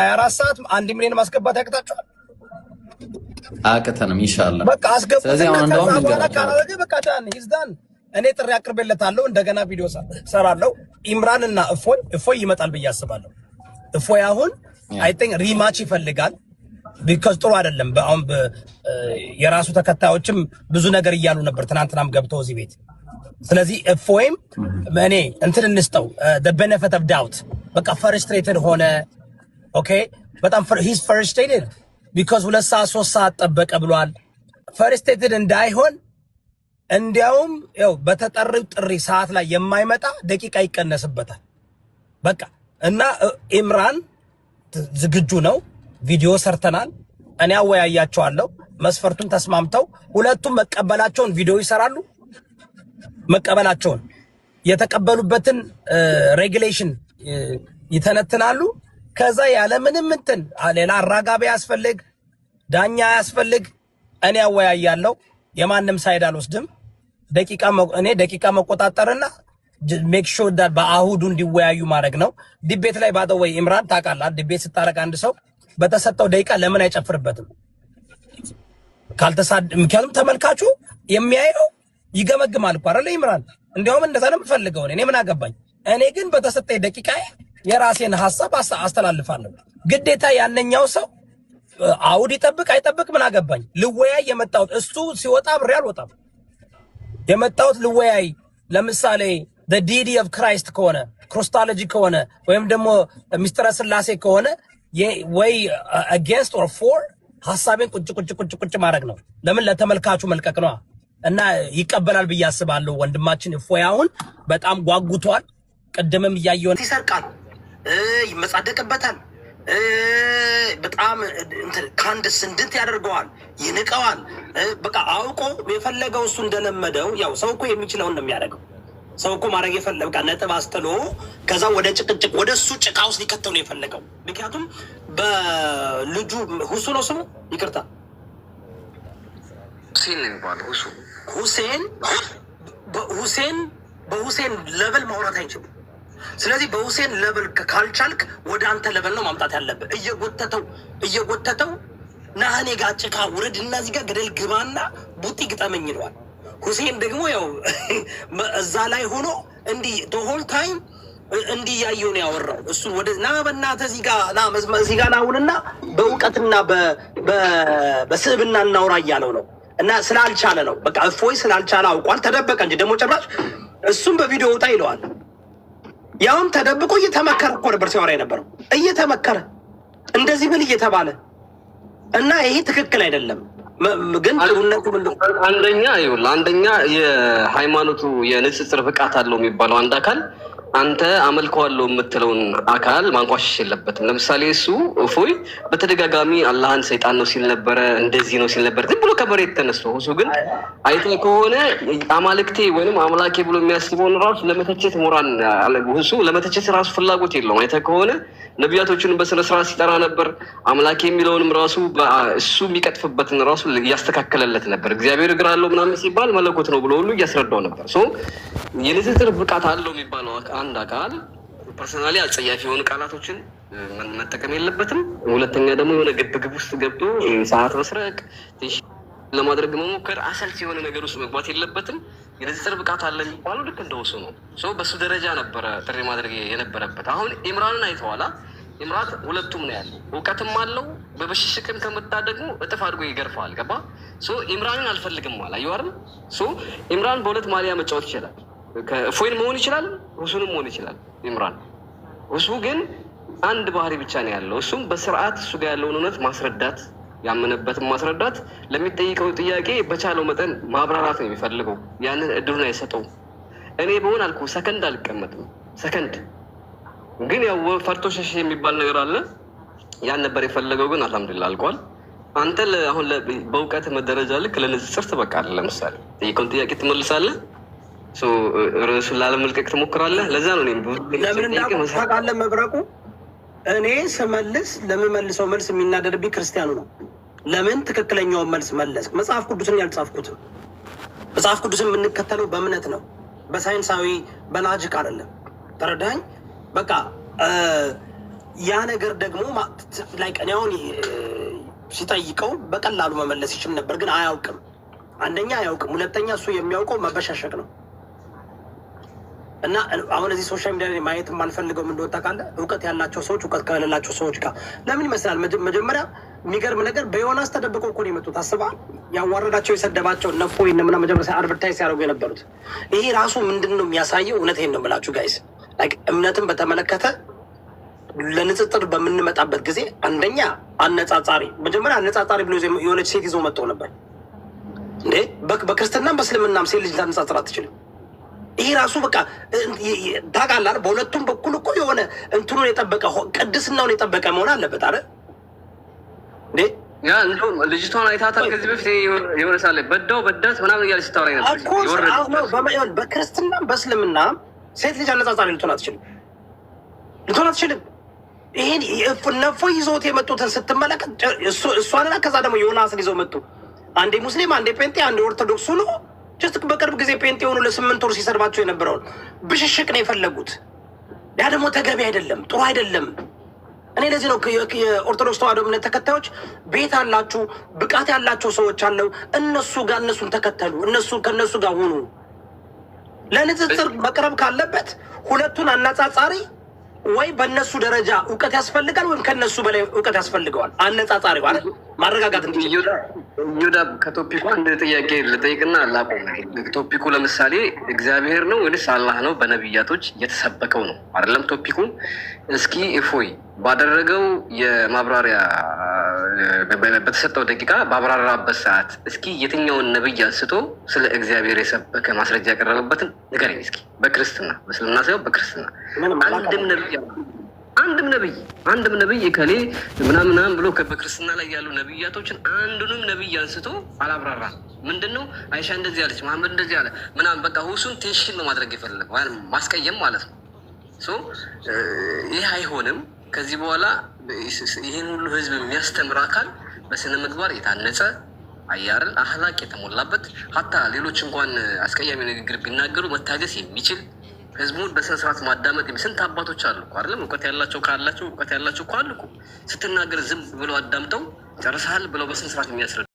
24 ሰዓት 1 ሚሊዮን ማስገባት ያቅታችኋል? አቅተንም ኢንሻአላህ በቃ አስገቡ። ስለዚህ አሁን እንደውም ካላረገ በቃ ይዝዳን። እኔ ጥሪ አቅርቤለታለሁ፣ እንደገና ቪዲዮ ሰራለሁ። ኢምራን እና እፎይ ይመጣል ብዬ አስባለሁ። እፎይ አሁን አይ ቲንክ ሪማች ይፈልጋል። ቢካዝ ጥሩ አይደለም። አሁን የራሱ ተከታዮችም ብዙ ነገር እያሉ ነበር ትናንትናም ገብተው እዚህ ቤት። ስለዚህ እፎይም እኔ እንትን እንስጠው the benefit of doubt። በቃ ፍርስትሬትድ ሆነ። ኦኬ በጣም he's frustrated because 2 ሰዓት 3 ሰዓት ጠበቀ ብሏል። ፍርስትሬትድ እንዳይሆን እንዲያውም ያው በተጠሪው ጥሪ ሰዓት ላይ የማይመጣ ደቂቃ ይቀነስበታል። በቃ እና ኢምራን ዝግጁ ነው። ቪዲዮ ሰርተናል። እኔ አወያያቸዋለሁ። መስፈርቱን ተስማምተው ሁለቱም መቀበላቸውን ቪዲዮ ይሰራሉ። መቀበላቸውን የተቀበሉበትን ሬጉሌሽን ይተነትናሉ። ከዛ ያለ ምንም እንትን ሌላ አራጋቢ ያስፈልግ ዳኛ ያስፈልግ እኔ አወያያለሁ። የማንም ሳይድ አልወስድም። ደቂቃ መቆጣጠርና ሜክ ሹር ዳት በአሁዱ እንዲወያዩ ማድረግ ነው። ዲቤት ላይ ባደወይ ኢምራን ታውቃለህ፣ ዲቤት ስታረግ አንድ ሰው በተሰጠው ደቂቃ ለምን አይጨፍርበትም? ምክንያቱም ተመልካቹ የሚያየው ይገመግማል እኮ አይደል ኢምራን? እንዲያውም እንደዛ ነው የምፈልገው። እኔ ምን አገባኝ? እኔ ግን በተሰጠኝ ደቂቃ የራሴን ሐሳብ አስተላልፋለሁ። ግዴታ ያነኛው ሰው አውድ ይጠብቅ አይጠብቅ ምን አገባኝ? ልወያይ የመጣሁት እሱ ሲወጣ ብሬ አልወጣም። የመጣሁት ልወያይ። ለምሳሌ the deity of Christ ከሆነ ክሪስቶሎጂ ከሆነ ወይም ደግሞ ሚስጥረ ስላሴ ከሆነ ወይ against or for ሐሳቤን ቁጭ ማድረግ ነው። ለምን ለተመልካቹ መልቀቅ ነው። እና ይቀበላል ብዬ አስባለሁ። ወንድማችን እፎይ አሁን በጣም ጓጉቷል። ቀደምም እያየው ይሰርቃል፣ ይመጻደቅበታል፣ በጣም እንትን ካንድስ እንድት ያደርገዋል፣ ይንቀዋል። በቃ አውቆ የፈለገው እሱ እንደለመደው ያው ሰው እኮ የሚችለውን ነው የሚያደርገው። ሰው እኮ ማድረግ የፈለገው በቃ ነጥብ አስጥሎ ከዛ ወደ ጭቅጭቅ ወደ እሱ ጭቃ ውስጥ ሊከተው ነው የፈለገው። ምክንያቱም በልጁ ሁሱ ነው ስሙ፣ ይቅርታ ሁሴን ነው የሚባለው። በሁሴን ለብል ማውራት አይችልም። ስለዚህ በሁሴን ለብል ካልቻልክ ወደ አንተ ለብል ነው ማምጣት ያለብህ። እየጎተተው ናህኔ ጋር ጭቃ ውረድ እና እዚህ ጋር ገደል ግባና ቡጢ ግጠመኝ ይለዋል። ሁሴን ደግሞ ያው እዛ ላይ ሆኖ እንዲህ ሆል ታይም እንዲህ ያየው ነው ያወራው። እሱ ወደ ና በእናትህ እዚህ ጋር ናውንና በእውቀትና በስዕብና እናውራ እያለው ነው። እና ስላልቻለ ነው በቃ እፎይ ስላልቻለ አውቋል። ተደበቀ እንጂ ደግሞ ጭራሽ እሱም በቪዲዮ ውጣ ይለዋል። ያውም ተደብቆ እየተመከረ እኮ ነበር ሲያወራ የነበረው፣ እየተመከረ እንደዚህ ብል እየተባለ እና ይሄ ትክክል አይደለም። ግን ጥሩነቱ አንደኛ የሃይማኖቱ የንጽጽር ብቃት አለው የሚባለው አንድ አካል አንተ አመልከዋለሁ የምትለውን አካል ማንቋሸሽ የለበትም። ለምሳሌ እሱ እፎይ በተደጋጋሚ አላህን ሰይጣን ነው ሲል ነበረ፣ እንደዚህ ነው ሲል ነበር፣ ዝም ብሎ ከመሬት ተነስቶ። እሱ ግን አይተህ ከሆነ አማልክቴ ወይንም አምላኬ ብሎ የሚያስበውን ራሱ ለመተቸት ሞራን እሱ ለመተቸት ራሱ ፍላጎት የለውም። አይተህ ከሆነ ነቢያቶቹን በስነ ስርዓት ሲጠራ ነበር። አምላኬ የሚለውንም ራሱ እሱ የሚቀጥፍበትን ራሱ እያስተካከለለት ነበር። እግዚአብሔር እግር አለው ምናምን ሲባል መለኮት ነው ብሎ ሁሉ እያስረዳው ነበር። የንጽጽር ብቃት አለው የሚባለው አንድ አካል ፐርሰናሊ አጸያፊ የሆኑ ቃላቶችን መጠቀም የለበትም። ሁለተኛ ደግሞ የሆነ ግብግብ ውስጥ ገብቶ ሰዓት መስረቅ ለማድረግ መሞከር አሰልቺ የሆነ ነገር ውስጥ መግባት የለበትም። የንጽጽር ብቃት አለ የሚባለው ልክ እንደወሱ ነው። በሱ ደረጃ ነበረ ጥሪ ማድረግ የነበረበት። አሁን ኢምራንን አይተዋላ። ኢምራን ሁለቱም ነው ያለው፣ እውቀትም አለው። በበሽሽቅም ከመጣ ደግሞ እጥፍ አድርጎ ይገርፋል። ገባ? ኢምራንን አልፈልግም አለ። አይዋርም? ኢምራን በሁለት ማሊያ መጫወት ይችላል። ከእፎይን መሆን ይችላል፣ ሁሱንም መሆን ይችላል። ኢምራን ሁሱ ግን አንድ ባህሪ ብቻ ነው ያለው። እሱም በስርዓት እሱ ጋር ያለውን እውነት ማስረዳት፣ ያመነበትን ማስረዳት፣ ለሚጠይቀው ጥያቄ በቻለው መጠን ማብራራት ነው የሚፈልገው። ያንን እድሉን አይሰጠውም። እኔ በሆን አልኩ ሰከንድ አልቀመጥም። ሰከንድ ግን ያው ፈርቶ ሸሽ የሚባል ነገር አለ። ያን ነበር የፈለገው፣ ግን አልሐምዱሊላህ አልቋል። አንተ አሁን በእውቀት መደረጃ ልክ ለንጽጽር ትበቃለህ። ለምሳሌ ጠይቀውን ጥያቄ ትመልሳለህ፣ ርዕሱን ላለመልቀቅ ትሞክራለህ። ለዛ ነው ለምን እንዳውቃለህ መብረቁ እኔ ስመልስ ለምመልሰው መልስ የሚናደድብኝ ክርስቲያኑ ነው። ለምን ትክክለኛውን መልስ መለስ? መጽሐፍ ቅዱስን ያልጻፍኩትም። መጽሐፍ ቅዱስን የምንከተለው በእምነት ነው፣ በሳይንሳዊ በላጅክ አይደለም። ተረዳኝ? በቃ ያ ነገር ደግሞ ላይክ እኔ አሁን ሲጠይቀው በቀላሉ መመለስ ይችል ነበር፣ ግን አያውቅም። አንደኛ አያውቅም፣ ሁለተኛ እሱ የሚያውቀው መበሻሸቅ ነው። እና አሁን እዚህ ሶሻል ሚዲያ ላይ ማየት የማልፈልገው ምን እንደወጣ ካለ እውቀት ያላቸው ሰዎች እውቀት ከሌላቸው ሰዎች ጋር ለምን ይመስላል? መጀመሪያ የሚገርም ነገር በዮናስ ተደብቀው እኮ ነው የመጡት። አስበሃል? ያዋረዳቸው የሰደባቸው ነፎይ እና መጀመሪያ አድቨርታይዝ ሲያደርጉ የነበሩት ይሄ ራሱ ምንድን ነው የሚያሳየው? እውነቴን ነው የምላችሁ ጋይስ፣ ላይክ እምነትን በተመለከተ ለንጽጽር በምንመጣበት ጊዜ አንደኛ አነጻጻሪ መጀመሪያ አነጻጻሪ ብሎ የሆነች ሴት ይዘው መጥተው ነበር እንዴ። በክርስትናም በእስልምናም ሴት ልጅ ታነጻጽር አትችልም። ይሄ ራሱ በቃ ታውቃለህ፣ በሁለቱም በኩል እኮ የሆነ እንትኑን የጠበቀ ቅድስናውን የጠበቀ መሆን አለበት አይደል እንዴ? ያ እንደውም ልጅቷን አይታታል ከዚህ በፊት የሆነ ሳለ በዳት ምናምን እያለች ስታወራ ነበር። በክርስትናም በእስልምናም ሴት ልጅ አነጻጻሪ ልትሆን አትችልም። ይሄን ነፎ ይዘውት የመጡትን ስትመለከት እሷንና ከዛ ደግሞ ዮናስን ይዘው መጡ። አንዴ ሙስሊም፣ አንዴ ፔንጤ፣ አንዴ ኦርቶዶክስ ሆኖ ጀስት በቅርብ ጊዜ ፔንጤ የሆኑ ለ8 ወር ሲሰርባቸው የነበረውን ብሽሽቅ ነው የፈለጉት። ያ ደግሞ ተገቢ አይደለም፣ ጥሩ አይደለም። እኔ ለዚህ ነው የኦርቶዶክስ ተዋሕዶ እምነት ተከታዮች ቤት አላችሁ፣ ብቃት ያላቸው ሰዎች አለው፣ እነሱን ተከተሉ፣ ከእነሱ ጋር ሁኑ። ለንጽጽር መቅረብ ካለበት ሁለቱን አነጻጻሪ ወይ በእነሱ ደረጃ እውቀት ያስፈልጋል ወይም ከነሱ በላይ እውቀት ያስፈልገዋል። አነጻጻሪ ማለት ማረጋጋት እንዲችል ይሁዳ ከቶፒኩ አንድ ጥያቄ ልጠይቅና ላቆም። ቶፒኩ ለምሳሌ እግዚአብሔር ነው ወይስ አላህ ነው በነቢያቶች የተሰበከው ነው አይደለም ቶፒኩ። እስኪ እፎይ ባደረገው የማብራሪያ በተሰጠው ደቂቃ ባብራራበት ሰዓት እስኪ የትኛውን ነብይ አንስቶ ስለ እግዚአብሔር የሰበከ ማስረጃ ያቀረበበትን ንገረኝ እስኪ። በክርስትና በእስልምና ሳይሆን በክርስትና አንድም ነብይ ከሌ ምናምን ብሎ በክርስትና ላይ ያሉ ነብያቶችን አንዱንም ነብይ አንስቶ አላብራራ። ምንድነው አይሻ እንደዚህ ያለች፣ መሐመድ እንደዚህ ያለ ምናምን በቃ ሁሱን ቴንሽን ነው ማድረግ የፈለገው ማስቀየም ማለት ነው። ይህ አይሆንም። ከዚህ በኋላ ይህን ሁሉ ህዝብ የሚያስተምር አካል በስነ ምግባር የታነጸ አያርን አህላቅ የተሞላበት ሀታ ሌሎች እንኳን አስቀያሚ ንግግር ቢናገሩ መታገስ የሚችል ህዝቡን በስነ ስርዓት ማዳመጥ ስንት አባቶች አሉ እኮ አይደለም? እውቀት ያላቸው እኮ አሉ እኮ። ስትናገር ዝም ብለው አዳምጠው ጨርሰሃል ብለው በስነ ስርዓት የሚያስረዱ